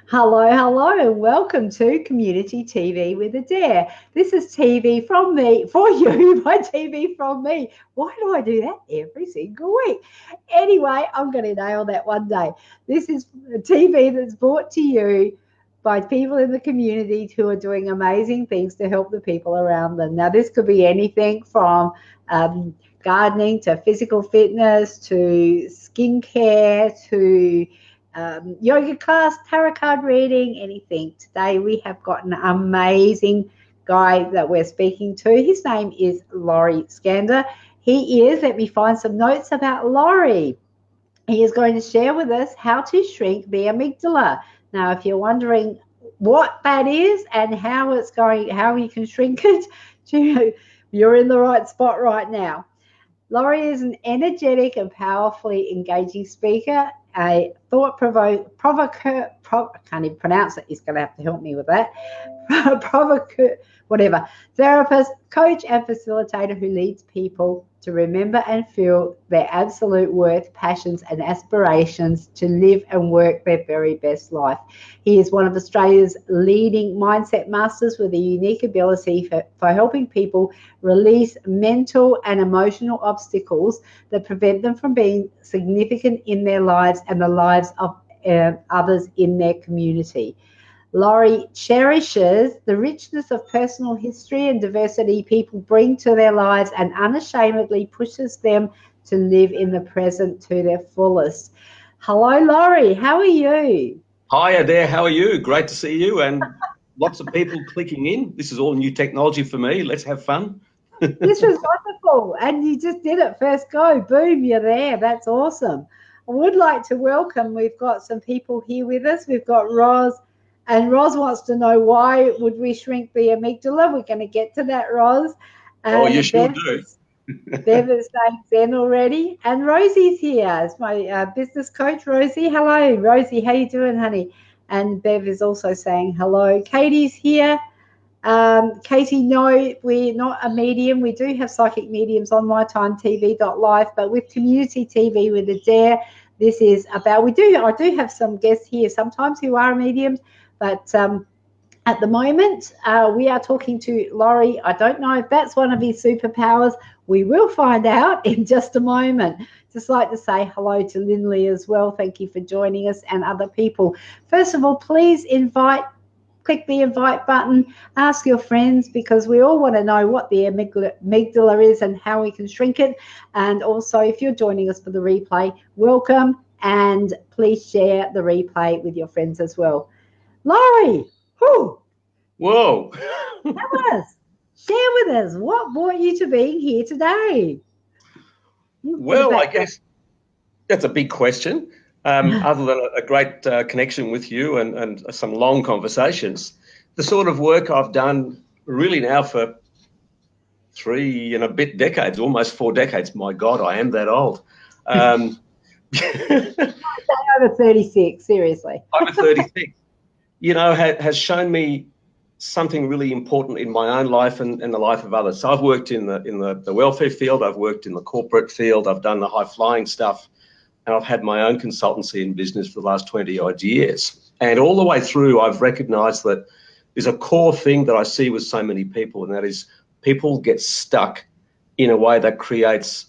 Hello, hello, and welcome to Community TV with Adair. This is TV from me, for you, by TV from me. Why do I do that every single week? Anyway, I'm going to nail that one day. This is TV that's brought to you by people in the community who are doing amazing things to help the people around them. Now, this could be anything from gardening to physical fitness to skincare to yoga class, tarot card reading, anything. Today we have got an amazing guy that we're speaking to. His name is Lawry Scandar. He is, let me find some notes about Lawry. He is going to share with us how to shrink the amygdala. Now, if you're wondering what that is and how it's going, how you can shrink it, you're in the right spot right now. Lawry is an energetic and powerfully engaging speaker, a provocateur, I can't even pronounce it, he's going to have to help me with that, provocateur, whatever, therapist, coach, and facilitator who leads people to remember and feel their absolute worth, passions, and aspirations to live and work their very best life. He is one of Australia's leading mindset masters with a unique ability for helping people release mental and emotional obstacles that prevent them from being significant in their lives and the lives of others in their community. Lawry cherishes the richness of personal history and diversity people bring to their lives and unashamedly pushes them to live in the present to their fullest. Hello, Lawry. How are you? Hi, Adair. How are you? Great to see you and lots of people clicking in. This is all new technology for me. Let's have fun. This was wonderful. And you just did it first go. Boom, you're there. That's awesome. I would like to welcome, we've got some people here with us. We've got Roz. And Roz wants to know why would we shrink the amygdala. We're going to get to that, Roz. Oh, you sure do. Bev is saying Zen already. And Rosie's here. It's my business coach, Rosie. Hello, Rosie. How you doing, honey? And Bev is also saying hello. Katie's here. Katie, no, we're not a medium. We do have psychic mediums on mytimetv.live, but with Community TV with Adair, this is about, I do have some guests here sometimes who are mediums, but at the moment, we are talking to Lawry. I don't know if that's one of his superpowers. We will find out in just a moment. Just like to say hello to Lindley as well. Thank you for joining us and other people. First of all, please click the invite button, ask your friends, because we all want to know what the amygdala is and how we can shrink it. And also, if you're joining us for the replay, welcome, and please share the replay with your friends as well. Lawry, whoa, tell us, share with us, what brought you to being here today? Well, I guess that's a big question. Other than a great connection with you and some long conversations, the sort of work I've done really now for 3 and a bit decades, almost 4 decades. My God, I am that old. Over 36, seriously. Over 36. Has shown me something really important in my own life and the life of others. So I've worked in the welfare field, I've worked in the corporate field, I've done the high flying stuff, and I've had my own consultancy in business for the last 20 odd years. And all the way through, I've recognized that there's a core thing that I see with so many people, and that is people get stuck in a way that creates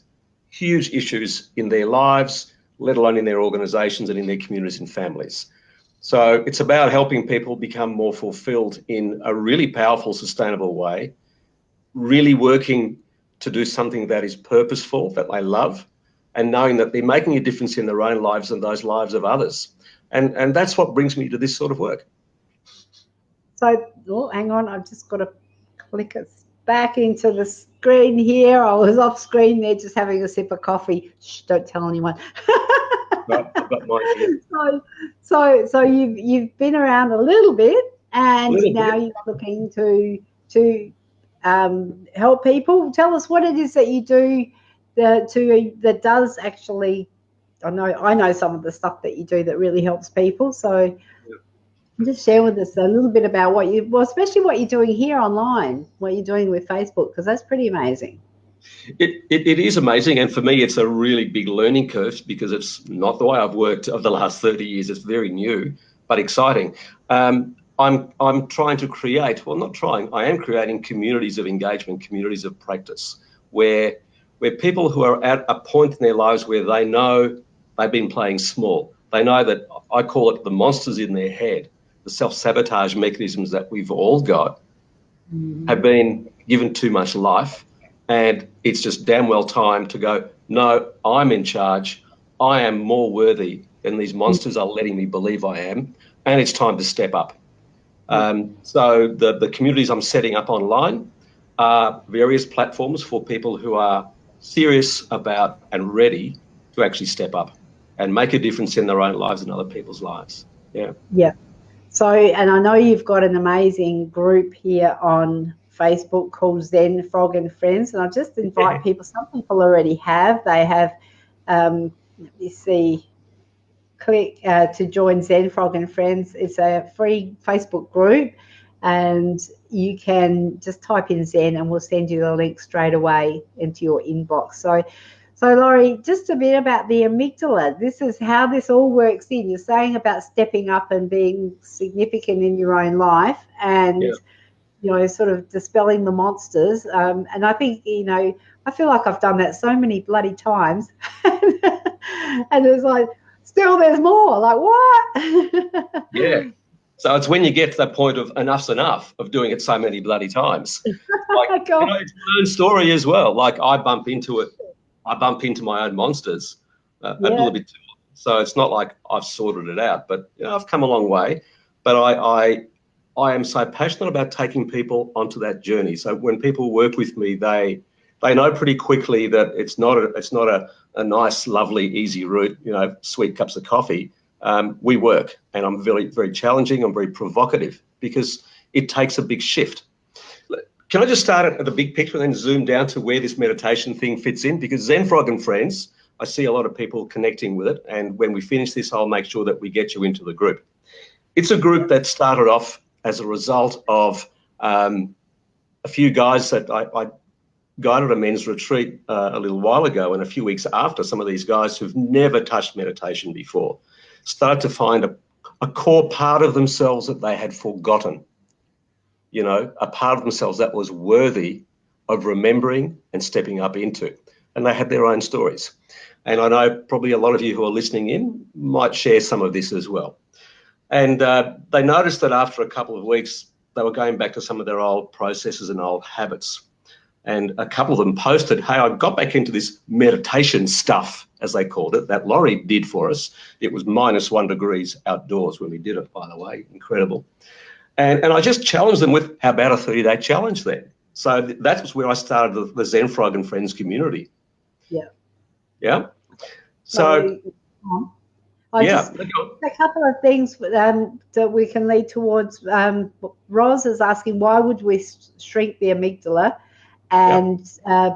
huge issues in their lives, let alone in their organizations and in their communities and families. So it's about helping people become more fulfilled in a really powerful, sustainable way, really working to do something that is purposeful, that they love, and knowing that they're making a difference in their own lives and those lives of others. And that's what brings me to this sort of work. So, hang on, I've just got to click us back into the screen here. I was off screen there just having a sip of coffee. Shh, don't tell anyone. No, I've got mine here. So you've been around a little bit, and now you're looking to help people. Tell us what it is that you do that does actually. I know some of the stuff that you do that really helps people. So just share with us a little bit about especially what you're doing here online, what you're doing with Facebook, because that's pretty amazing. It is amazing, and for me it's a really big learning curve because it's not the way I've worked over the last 30 years. It's very new, but exciting. I'm trying to create, well, not trying, I am creating communities of engagement, communities of practice, where people who are at a point in their lives where they know they've been playing small. They know that, I call it the monsters in their head, the self-sabotage mechanisms that we've all got, have been given too much life, and it's just damn well time to go, no, I'm in charge. I am more worthy than these monsters are letting me believe I am, and it's time to step up. So the communities I'm setting up online are various platforms for people who are serious about and ready to actually step up and make a difference in their own lives and other people's lives. Yeah. Yeah. So, and I know you've got an amazing group here on Facebook called Zenfrog and Friends, and I just invite people. Some people already have. They have. You see. Click to join Zenfrog and Friends. It's a free Facebook group, and you can just type in Zen and we'll send you the link straight away into your inbox. So Lawry, just a bit about the amygdala. This is how this all works in. You're saying about stepping up and being significant in your own life, and you know, sort of dispelling the monsters. And I think, you know, I feel like I've done that so many bloody times, and it's like, still there's more, like what? Yeah. So it's when you get to that point of enough's enough of doing it so many bloody times. Like, you know, it's my own story as well. Like I bump into my own monsters a little bit too often. So it's not like I've sorted it out, but you know, I've come a long way. But I am so passionate about taking people onto that journey. So when people work with me, they know pretty quickly that it's not a nice, lovely, easy route, you know, sweet cups of coffee. We work, and I'm very, very challenging. I'm very provocative because it takes a big shift. Can I just start at the big picture and then zoom down to where this meditation thing fits in? Because Zenfrog and Friends, I see a lot of people connecting with it. And when we finish this, I'll make sure that we get you into the group. It's a group that started off as a result of a few guys that I guided a men's retreat a little while ago, and a few weeks after, some of these guys who've never touched meditation before started to find a core part of themselves that they had forgotten, you know, a part of themselves that was worthy of remembering and stepping up into. And they had their own stories. And I know probably a lot of you who are listening in might share some of this as well. And they noticed that after a couple of weeks, they were going back to some of their old processes and old habits. And a couple of them posted, hey, I got back into this meditation stuff, as they called it, that Lawry did for us. It was -1 degrees outdoors when we did it, by the way. Incredible. And I just challenged them with, how about a 30-day challenge then? So that was where I started the Zenfrog and Friends community. Yeah. Yeah. So, just a couple of things that we can lead towards. Roz is asking, why would we shrink the amygdala? And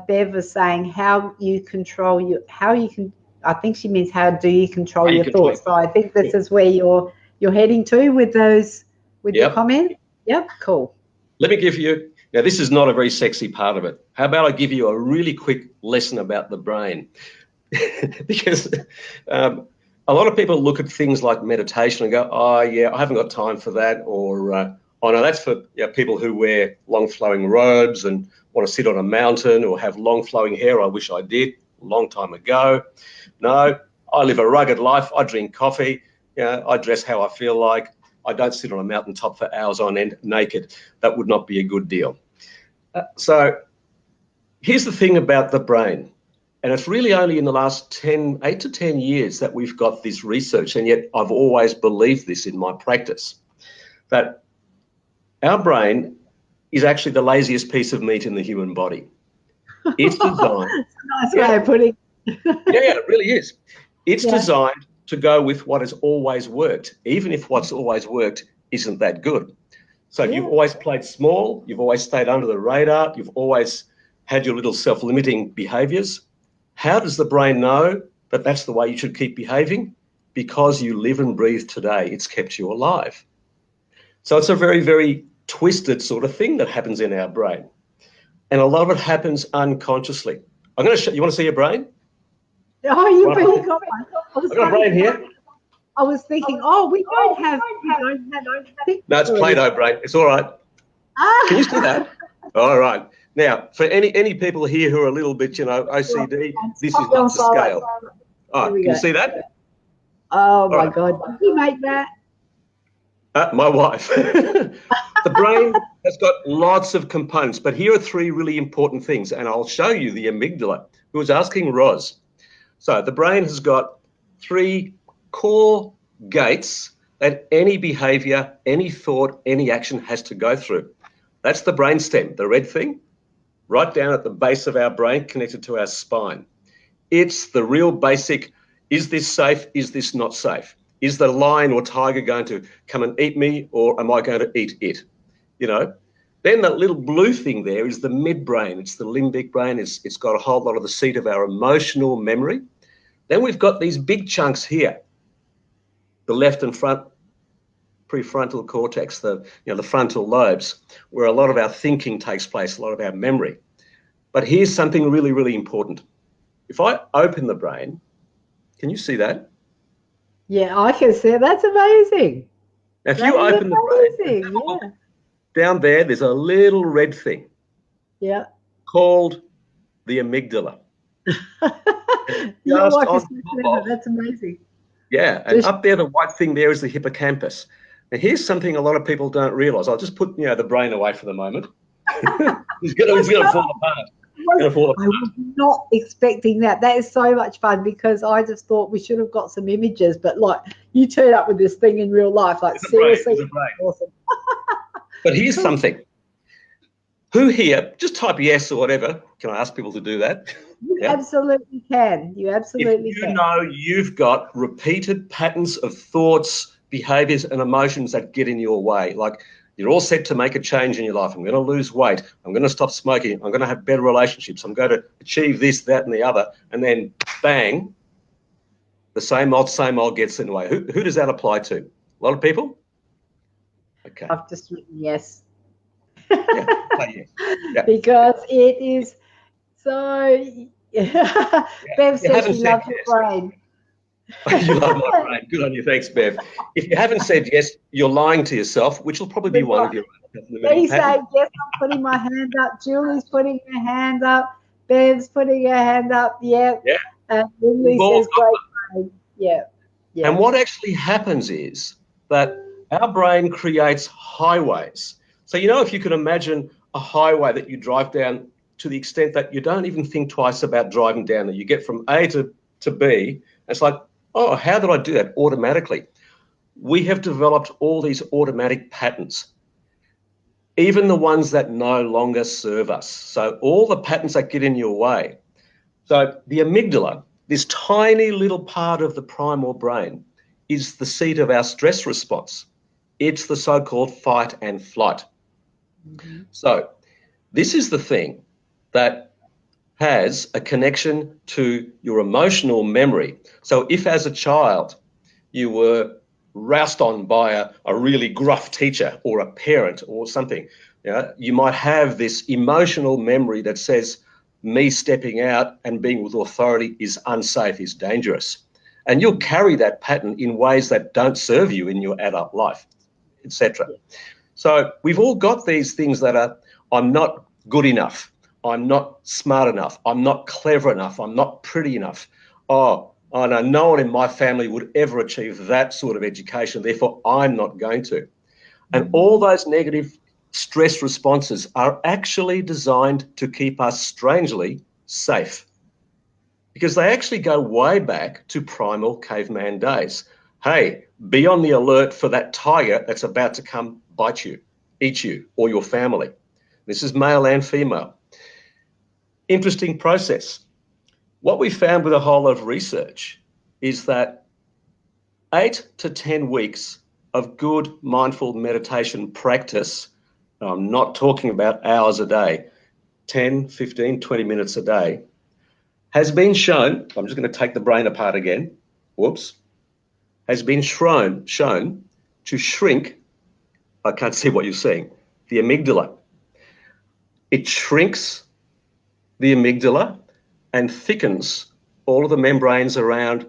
Bev is saying how you control I think she means how do you control your thoughts. So I think this is where you're heading to with those, with your comments. Yep, cool. Let me give you, now this is not a very sexy part of it. How about I give you a really quick lesson about the brain? Because a lot of people look at things like meditation and go, oh yeah, I haven't got time for that, or oh no, that's for people who wear long flowing robes and want to sit on a mountain or have long flowing hair. I wish I did a long time ago. No, I live a rugged life. I drink coffee. You know, I dress how I feel like. I don't sit on a mountaintop for hours on end naked. That would not be a good deal. So here's the thing about the brain. And it's really only in the last 8 to 10 years that we've got this research. And yet I've always believed this in my practice, that our brain is actually the laziest piece of meat in the human body. It's designed. It's a nice way of putting it. Yeah, it really is. It's designed to go with what has always worked, even if what's always worked isn't that good. So you've always played small, you've always stayed under the radar, you've always had your little self-limiting behaviours. How does the brain know that that's the way you should keep behaving? Because you live and breathe today. It's kept you alive. So it's a very, very twisted sort of thing that happens in our brain. And a lot of it happens unconsciously. I'm going to show you. Want to see your brain? Oh, you've got one. I've got a brain here. I was thinking, oh, we don't have No, it's Play-Doh brain. It's all right. Can you see that? All right. Now, for any people here who are a little bit, OCD, this is not to scale. All right, can you see that? Oh, my God. Did you make that? My wife. The brain has got lots of components, but here are three really important things, and I'll show you the amygdala, who was asking Roz. So the brain has got three core gates that any behavior, any thought, any action has to go through. That's the brainstem, the red thing, right down at the base of our brain, connected to our spine. It's the real basic, is this safe, is this not safe? Is the lion or tiger going to come and eat me, or am I going to eat it? Then that little blue thing there is the midbrain. It's the limbic brain. It's got a whole lot of the seat of our emotional memory. Then we've got these big chunks here, the left and front prefrontal cortex, the frontal lobes, where a lot of our thinking takes place, a lot of our memory. But here's something really, really important. If I open the brain, can you see that? Yeah, I can see it. That's amazing. Now, if you open the brain, down there's a little red thing. Yeah. Called the amygdala. That's amazing. Yeah, and up there, the white thing there is the hippocampus. Now, here's something a lot of people don't realise. I'll just put the brain away for the moment. It's going to fall apart. I was not expecting that. That is so much fun, because I just thought we should have got some images, but you turn up with this thing in real life. Seriously, awesome. But here's something. Who here, just type yes or whatever. Can I ask people to do that? You absolutely can. You absolutely can. You know you've got repeated patterns of thoughts, behaviors, and emotions that get in your way. Like, you're all set to make a change in your life. I'm going to lose weight. I'm going to stop smoking. I'm going to have better relationships. I'm going to achieve this, that, and the other. And then, bang, the same old gets in the way. Who does that apply to? A lot of people? Okay. I've just written yes. Yes. Yeah. Because it is so... Bev says she loves your brain. You love my brain. Good on you. Thanks, Bev. If you haven't said yes, you're lying to yourself, which will probably be one of your... He's saying yes, I'm putting my hand up. Julie's putting her hand up. Bev's putting her hand up. Yeah. And Lily says great brain. Yeah. And what actually happens is that our brain creates highways. So, if you could imagine a highway that you drive down to the extent that you don't even think twice about driving down there. You get from A to B. It's like, oh, how did I do that automatically? We have developed all these automatic patterns, even the ones that no longer serve us. So all the patterns that get in your way. So the amygdala, this tiny little part of the primal brain, is the seat of our stress response. It's the so-called fight and flight. Mm-hmm. So this is the thing that has a connection to your emotional memory. So if as a child you were roused on by a really gruff teacher or a parent or something, you might have this emotional memory that says, me stepping out and being with authority is unsafe, is dangerous. And you'll carry that pattern in ways that don't serve you in your adult life, etc. So we've all got these things that are, I'm not good enough, I'm not smart enough, I'm not clever enough, I'm not pretty enough. Oh, I know no one in my family would ever achieve that sort of education, therefore I'm not going to. And all those negative stress responses are actually designed to keep us strangely safe, because they actually go way back to primal caveman days. Hey, be on the alert for that tiger that's about to come bite you, eat you, or your family. This is male and female. Interesting process. What we found with a whole lot of research is that 8 to 10 weeks of good mindful meditation practice, I'm not talking about hours a day, 10, 15, 20 minutes a day, has been shown, I'm just going to take the brain apart again, has been shown to shrink, I can't see what you're seeing, the amygdala. It shrinks the amygdala and thickens all of the membranes around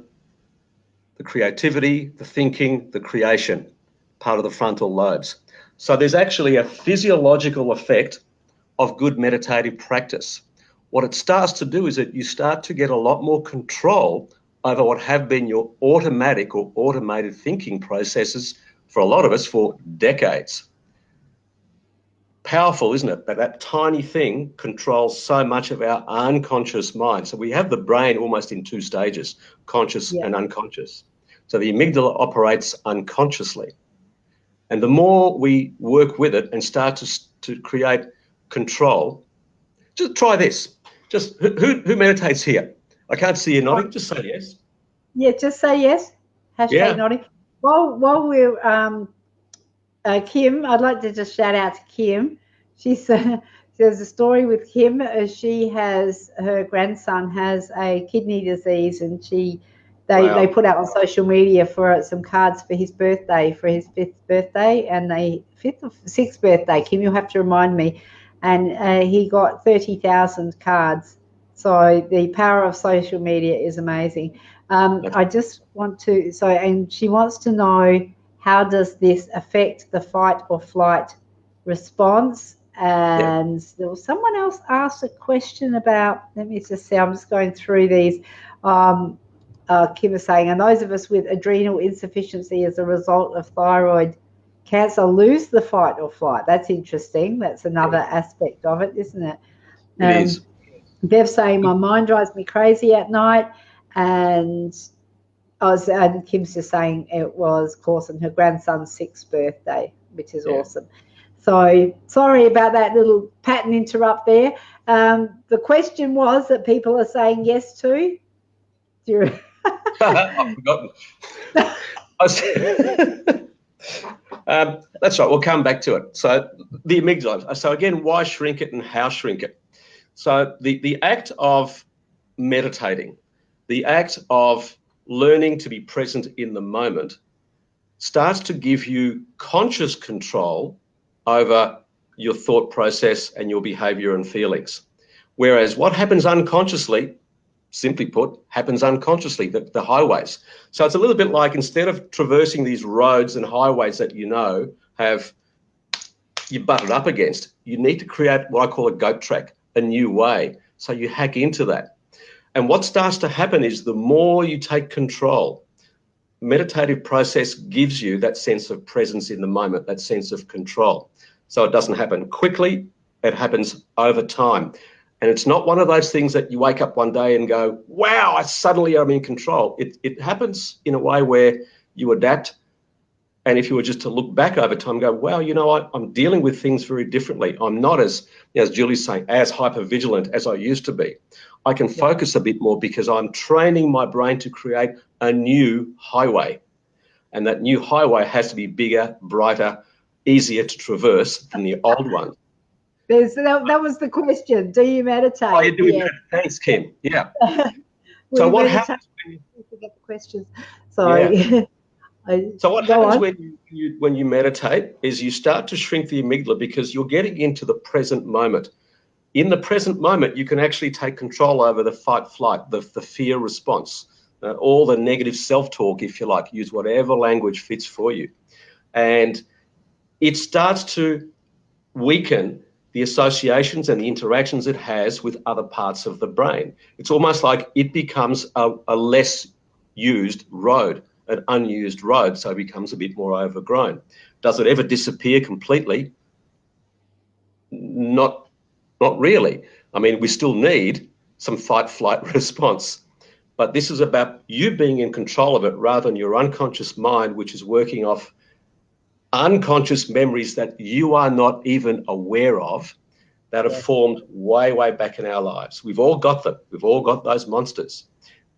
the creativity, the thinking, the creation, part of the frontal lobes. So there's actually a physiological effect of good meditative practice. What it starts to do is that you start to get a lot more control over what have been your automatic or automated thinking processes for a lot of us for decades. Powerful, isn't it? That tiny thing controls so much of our unconscious mind. So we have the brain almost in two stages, conscious and unconscious. So the amygdala operates unconsciously. And the more we work with it and start to create control, just try this. Just who meditates here? I can't see you nodding. Just say yes. Yeah, just say yes. Hashtag nodding. While we're Kim, I'd like to just shout out to Kim. There's a story with Kim. Her grandson has a kidney disease, and they put out on social media for some cards for his birthday, for his 5th birthday, and fifth or 6th birthday. Kim, you'll have to remind me. And he got 30,000 cards. So the power of social media is amazing. I just want to, and she wants to know, how does this affect the fight or flight response? And there was someone else asked a question about, let me just see, I'm just going through these. Kim is saying, and those of us with adrenal insufficiency as a result of thyroid cancer lose the fight or flight. That's interesting. That's another aspect of it, isn't it? It is. Bev saying, my mind drives me crazy at night. And Kim's just saying it was, of course, on her grandson's 6th birthday, which is awesome. So sorry about that little pattern interrupt there. The question was that people are saying yes to. I've forgotten. That's right. We'll come back to it. So the amygdala. So again, why shrink it and how shrink it? So the act of meditating, the act of learning to be present in the moment starts to give you conscious control over your thought process and your behavior and feelings. Whereas what happens unconsciously, simply put, happens unconsciously, the highways. So it's a little bit like, instead of traversing these roads and highways that you butted up against, you need to create what I call a goat track, a new way. So you hack into that. And what starts to happen is, the more you take control, meditative process gives you that sense of presence in the moment, that sense of control. So it doesn't happen quickly, it happens over time. And it's not one of those things that you wake up one day and go, wow, I suddenly am in control. It happens in a way where you adapt. And if you were just to look back over time and go, wow, you know what, I'm dealing with things very differently. I'm not as Julie's saying, as hyper-vigilant as I used to be. I can focus a bit more because I'm training my brain to create a new highway. And that new highway has to be bigger, brighter, easier to traverse than the old one. That was the question. Do you meditate? Oh, you do. Yeah. Thanks, Kim. Yeah. So what happens when you forget the questions? Sorry. Yeah. So what happens when you meditate is you start to shrink the amygdala, because you're getting into the present moment. In the present moment, you can actually take control over the fight-flight, the fear response, all the negative self-talk, if you like. Use whatever language fits for you. And it starts to weaken the associations and the interactions it has with other parts of the brain. It's almost like it becomes a less used road, an unused road, so it becomes a bit more overgrown. Does it ever disappear completely? Not really. I mean, we still need some fight-flight response, but this is about you being in control of it rather than your unconscious mind, which is working off unconscious memories that you are not even aware of, that have formed way, way back in our lives. We've all got them. We've all got those monsters.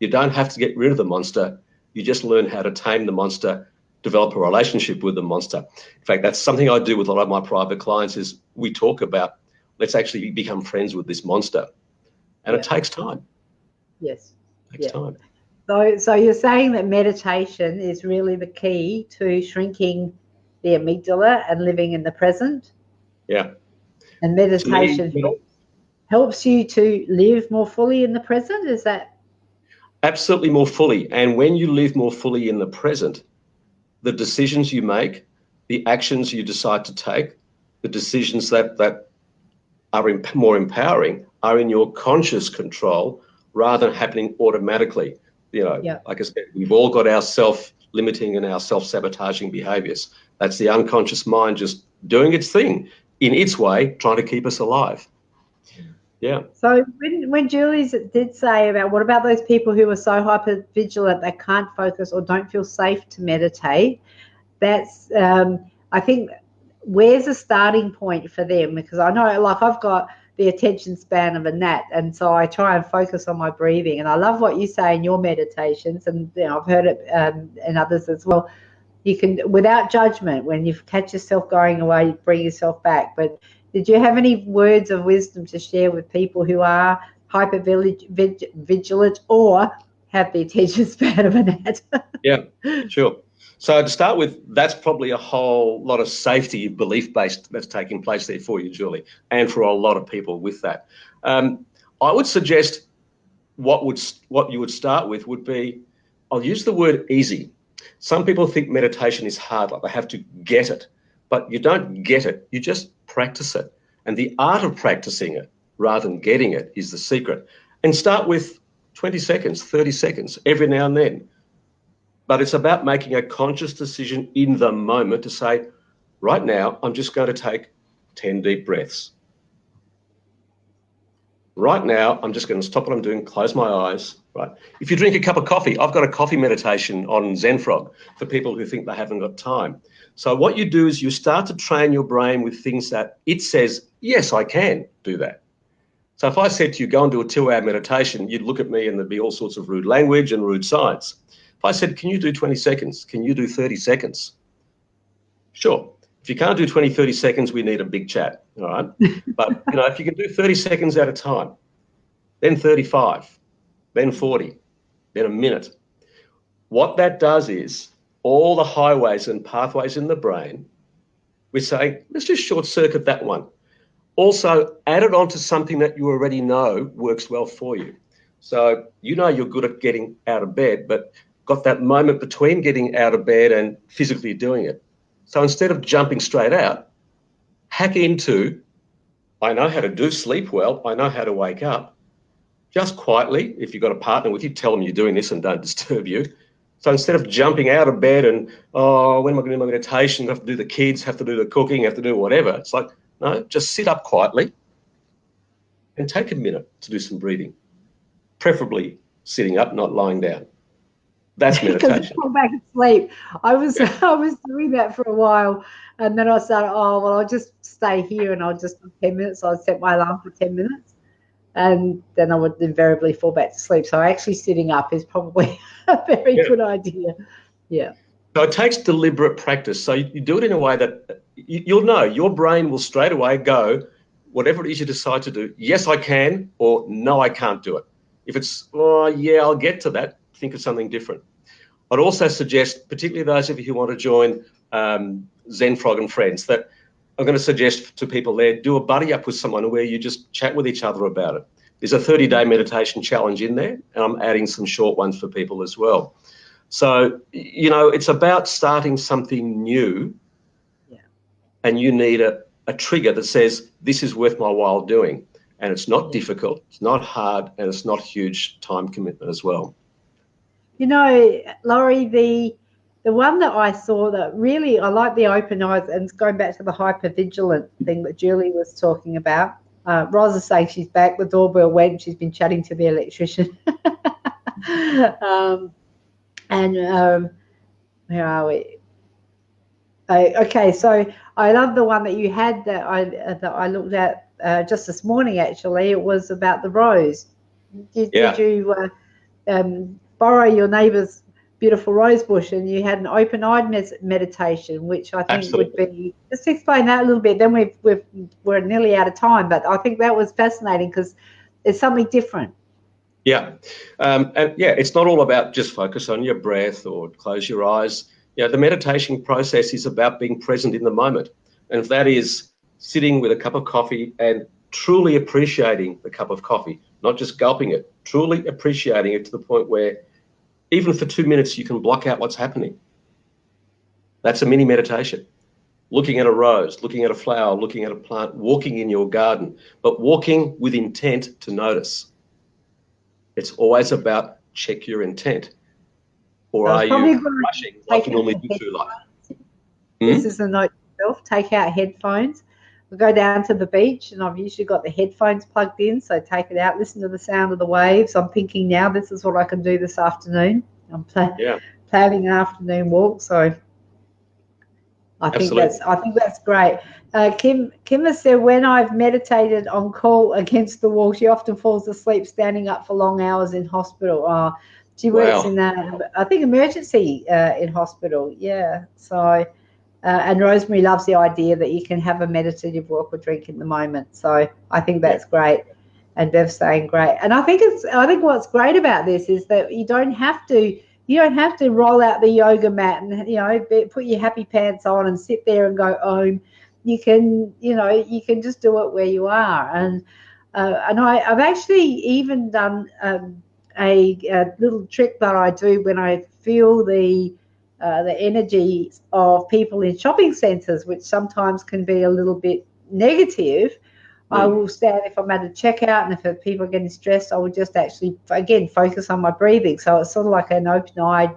You don't have to get rid of the monster. You just learn how to tame the monster, develop a relationship with the monster. In fact, that's something I do with a lot of my private clients, is we talk about, let's actually become friends with this monster. And it takes time. Yes. It takes time. So you're saying that meditation is really the key to shrinking the amygdala and living in the present? Yeah. And meditation helps you to live more fully in the present? Is that? Absolutely more fully. And when you live more fully in the present, the decisions you make, the actions you decide to take, the decisions that are more empowering are in your conscious control rather than happening automatically. Yeah. Like I said, we've all got our self-limiting and our self-sabotaging behaviors. That's the unconscious mind just doing its thing in its way, trying to keep us alive. Yeah. So when Julie did say about what about those people who are so hyper vigilant they can't focus or don't feel safe to meditate, that's I think where's the starting point for them? Because I know, like, I've got the attention span of a gnat, and so I try and focus on my breathing. And I love what you say in your meditations, and I've heard it in others as well. You can, without judgment, when you catch yourself going away, you bring yourself back. But did you have any words of wisdom to share with people who are hyper vigilant or have the attention span of a gnat? Yeah, sure. So to start with, that's probably a whole lot of safety belief-based that's taking place there for you, Julie, and for a lot of people with that. I would suggest what you would start with would be, I'll use the word easy. Some people think meditation is hard, like they have to get it, but you don't get it, you just practice it. And the art of practicing it rather than getting it is the secret. And start with 20 seconds, 30 seconds, every now and then. But it's about making a conscious decision in the moment to say, right now, I'm just going to take 10 deep breaths. Right now, I'm just going to stop what I'm doing, close my eyes. Right. If you drink a cup of coffee, I've got a coffee meditation on Zenfrog for people who think they haven't got time. So what you do is you start to train your brain with things that it says, yes, I can do that. So if I said to you, go and do a 2-hour meditation, you'd look at me and there'd be all sorts of rude language and rude signs. If I said, can you do 20 seconds? Can you do 30 seconds? Sure. If you can't do 20, 30 seconds, we need a big chat, all right? But, if you can do 30 seconds at a time, then 35, then 40, then a minute. What that does is all the highways and pathways in the brain, we say, let's just short circuit that one. Also, add it onto something that you already know works well for you. So you're good at getting out of bed, but got that moment between getting out of bed and physically doing it. So instead of jumping straight out, hack into, I know how to do sleep well, I know how to wake up. Just quietly, if you've got a partner with you, tell them you're doing this and don't disturb you. So instead of jumping out of bed and, when am I going to do my meditation? I have to do the kids, have to do the cooking, have to do whatever. It's like, no, just sit up quietly and take a minute to do some breathing, preferably sitting up, not lying down. That's meditation. Go back and sleep. I was doing that for a while, and then I started, I'll just stay here and I'll just do 10 minutes. So I'd set my alarm for 10 minutes, and then I would invariably fall back to sleep. So actually sitting up is probably a very good idea. Yeah. So it takes deliberate practice. So you do it in a way that you'll know your brain will straight away go, whatever it is you decide to do, yes, I can, or no, I can't do it. If it's, I'll get to that, think of something different. I'd also suggest, particularly those of you who want to join Zenfrog Friends, that I'm going to suggest to people there, do a buddy up with someone where you just chat with each other about it. There's a 30-day meditation challenge in there, and I'm adding some short ones for people as well. So, it's about starting something new, and you need a trigger that says, this is worth my while doing. And it's not difficult, it's not hard, and it's not huge time commitment as well. Lawry, the one that I saw that really, I like the open eyes, and it's going back to the hypervigilant thing that Julie was talking about. Roz is saying she's back. The doorbell went. She's been chatting to the electrician. Where are we? Okay, so I love the one that you had that I looked at just this morning. Actually, it was about the rose. Did you borrow your neighbour's beautiful rose bush, and you had an open-eyed meditation, which I think would be, just explain that a little bit. Then we're nearly out of time, but I think that was fascinating because it's something different. Yeah, it's not all about just focus on your breath or close your eyes. The meditation process is about being present in the moment, and if that is sitting with a cup of coffee and truly appreciating the cup of coffee, not just gulping it, truly appreciating it to the point where even for 2 minutes you can block out what's happening. That's a mini meditation. Looking at a rose, looking at a flower, looking at a plant, walking in your garden, but walking with intent to notice. It's always about check your intent. Or are you rushing like you normally do through life? This is a note to yourself. Take out headphones. We'll go down to the beach, and I've usually got the headphones plugged in, so take it out, listen to the sound of the waves. I'm thinking now this is what I can do this afternoon. I'm planning an afternoon walk, so I think that's great. Kim has said, when I've meditated on call against the wall, she often falls asleep standing up for long hours in hospital. She works in I think emergency in hospital. Yeah. So, and Rosemary loves the idea that you can have a meditative walk or drink in the moment. So I think that's great. And Bev's saying great. And I think what's great about this is that you don't have to roll out the yoga mat and put your happy pants on and sit there and go Om. You can just do it where you are. And I've actually even done a little trick that I do when I feel the energy of people in shopping centres, which sometimes can be a little bit negative. I will stand if I'm at a checkout, and if people are getting stressed, I will just actually, again, focus on my breathing. So it's sort of like an open-eyed,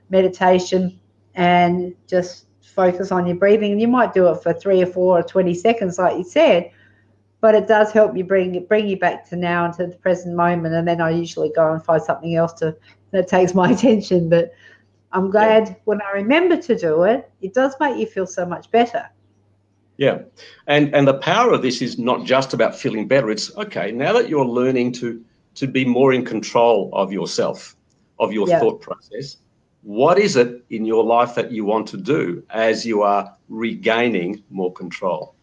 meditation, and just focus on your breathing. And you might do it for 3 or 4 or 20 seconds, like you said, but it does help you bring you back to now and to the present moment. And then I usually go and find something else that takes my attention. But I'm glad when I remember to do it, it does make you feel so much better. Yeah. And the power of this is not just about feeling better. It's, okay, now that you're learning to be more in control of yourself, of your thought process, what is it in your life that you want to do as you are regaining more control?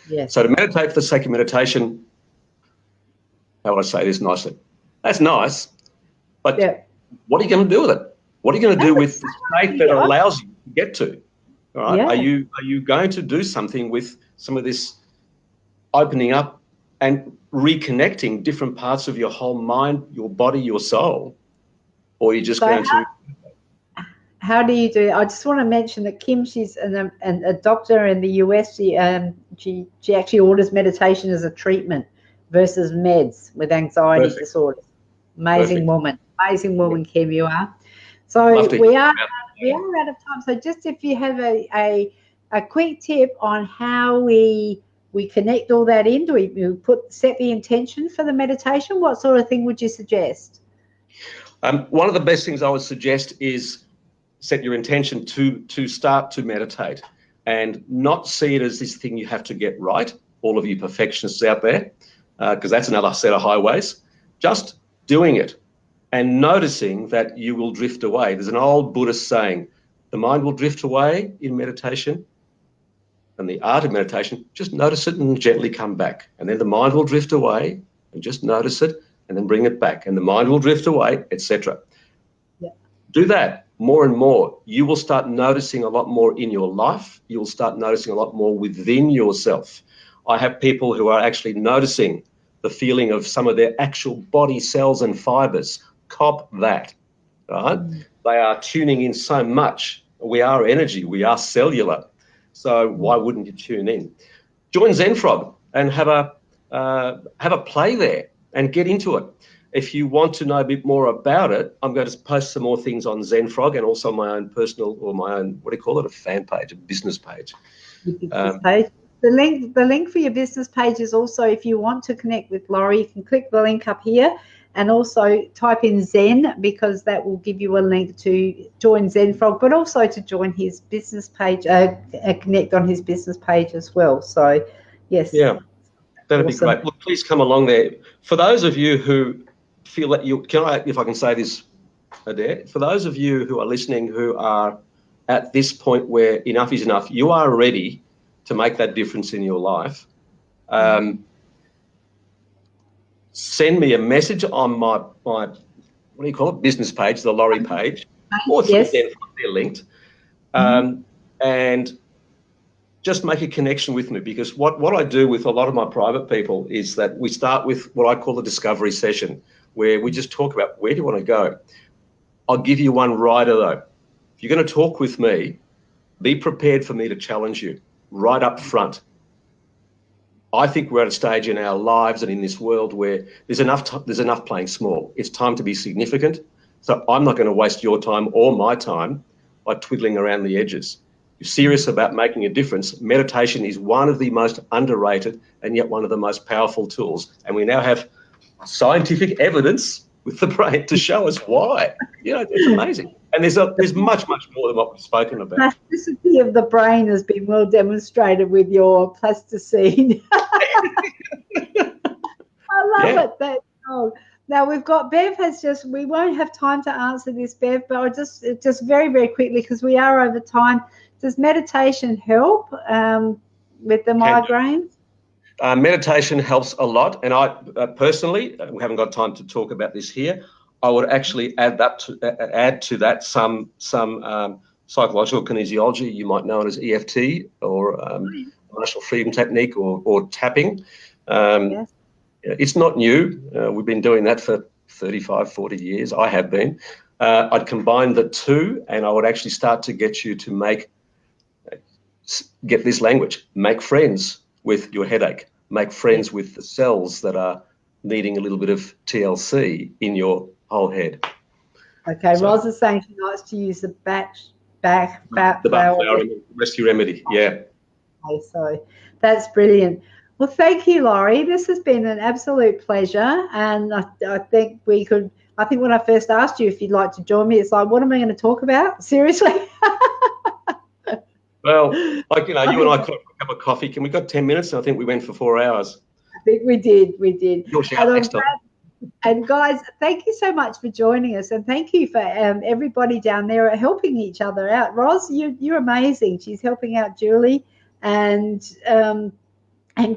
Yes. So to meditate for the sake of meditation, how would I say this nicely? That's nice, but what are you going to do with it? What are you going to do with the state that allows you to get to? All right. Yeah. Are you going to do something with some of this opening up and reconnecting different parts of your whole mind, your body, your soul, or are you just going to? How do you do it? I just want to mention that Kim, she's a doctor in the US. She actually orders meditation as a treatment versus meds with anxiety disorders. Amazing woman, Kim, you are. So we are out of time. So just if you have a quick tip on how we connect all that in, do we set the intention for the meditation? What sort of thing would you suggest? One of the best things I would suggest is set your intention to start to meditate and not see it as this thing you have to get right, all of you perfectionists out there, because that's another set of highways. Just doing it and noticing that you will drift away. There's an old Buddhist saying, the mind will drift away in meditation, and the art of meditation, just notice it and gently come back. And then the mind will drift away and just notice it and then bring it back. And the mind will drift away, etc. Yeah. Do that more and more. You will start noticing a lot more in your life. You will start noticing a lot more within yourself. I have people who are actually noticing the feeling of some of their actual body cells and fibers. Cop that, right? They are tuning in so much. We are energy. We are cellular. So why wouldn't you tune in? Join Zenfrog and have a play there and get into it. If you want to know a bit more about it, I'm going to post some more things on Zenfrog and also my own personal, or my own, what do you call it, a fan page, a business page. Page. The link for your business page is also, if you want to connect with Lawry, you can click the link up here and also type in Zen, because that will give you a link to join Zenfrog, but also to join his business page, connect on his business page as well. So, yes. Yeah, that'd be great. Look, please come along there. For those of you who feel that if I can say this, Adair, for those of you who are listening who are at this point where enough is enough, you are ready to make that difference in your life, send me a message on my what do you call it, business page, the Lawry page, or through Zenfrog, they're linked, and just make a connection with me, because what I do with a lot of my private people is that we start with what I call the discovery session, where we just talk about where do you want to go. I'll give you one rider though. If you're going to talk with me, be prepared for me to challenge you right up front. I think we're at a stage in our lives and in this world where there's enough playing small. It's time to be significant. So I'm not going to waste your time or my time by twiddling around the edges. If you're serious about making a difference, meditation is one of the most underrated and yet one of the most powerful tools. And we now have scientific evidence with the brain to show us why. You know, it's amazing. And there's much more than what we've spoken about. Plasticity of the brain has been well demonstrated with your plasticine. I love it. Now we've got Bev we won't have time to answer this, Bev, but I'll just very, very quickly, because we are over time. Does meditation help with the migraines? Meditation helps a lot, and I personally, we haven't got time to talk about this here, I would actually add to that some psychological kinesiology. You might know it as EFT or emotional freedom technique or tapping. Yes. It's not new. We've been doing that for 35, 40 years. I have been. I'd combine the two, and I would actually start to get you to get this language. Make friends with your headache. Make friends with the cells that are needing a little bit of TLC in your whole head. Okay, so, Roz is saying she likes to use the back rescue remedy. Yeah. Okay, so that's brilliant. Well, thank you, Lawry. This has been an absolute pleasure, and I think when I first asked you if you'd like to join me, it's like, what am I going to talk about? Seriously? Well, you and I caught a cup of coffee. We got 10 minutes, and I think we went for 4 hours. I think we did. You'll shout next time. And guys, thank you so much for joining us, and thank you for everybody down there helping each other out. Roz, you're amazing. She's helping out Julie and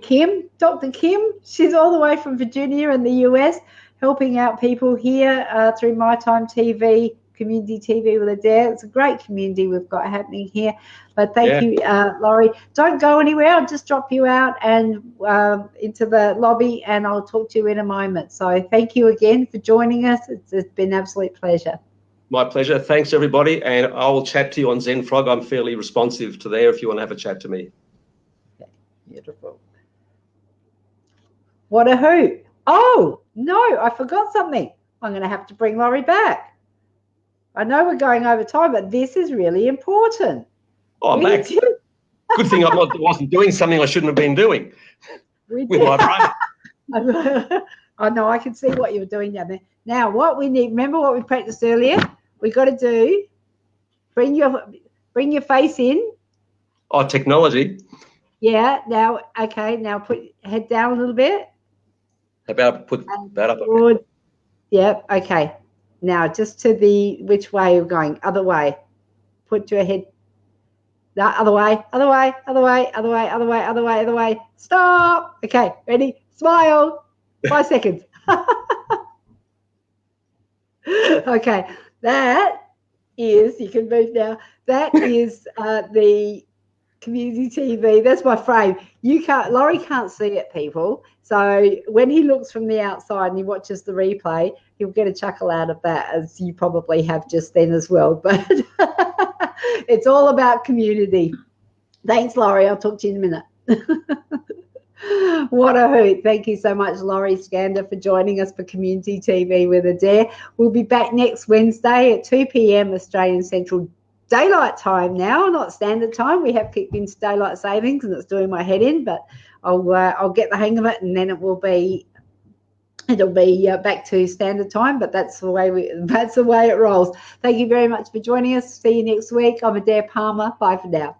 Kim, Dr. Kim. She's all the way from Virginia in the US, helping out people here through My Time TV, Community TV with Adair. It's a great community we've got happening here. But thank you, Lawry. Don't go anywhere. I'll just drop you out and into the lobby, and I'll talk to you in a moment. So thank you again for joining us. It's been an absolute pleasure. My pleasure. Thanks, everybody. And I will chat to you on Zenfrog. I'm fairly responsive to there if you want to have a chat to me. Okay, beautiful. What a hoot. Oh, no, I forgot something. I'm going to have to bring Lawry back. I know we're going over time, but this is really important. Oh, I'm back. Good thing I wasn't doing something I shouldn't have been doing with my brain. I know, I can see what you were doing down there. Now, what we need, remember what we practiced earlier? We got to do, bring your face in. Oh, technology. Yeah, now, okay, now put your head down a little bit. How about put that up? Forward. Yep, okay. Now, just to which way you're going? Other way. Put your head. The other way, other way, other way, other way, other way, other way, other way. Stop. Okay, ready? Smile. 5 seconds. Okay, that is, you can move now. That is the Community TV. That's my frame. Lawry can't see it, people. So when he looks from the outside and he watches the replay, he'll get a chuckle out of that, as you probably have just then as well. But it's all about community. Thanks, Lawry. I'll talk to you in a minute. What a hoot. Thank you so much, Lawry Scandar, for joining us for Community TV with Adair. We'll be back next Wednesday at 2 p.m. Australian Central Daylight Time now, not standard time. We have kicked into daylight savings and it's doing my head in, but I'll get the hang of it, and then it'll be back to standard time. But that's the way it rolls. Thank you very much for joining us. See you next week. I'm Adair Palmer. Bye for now.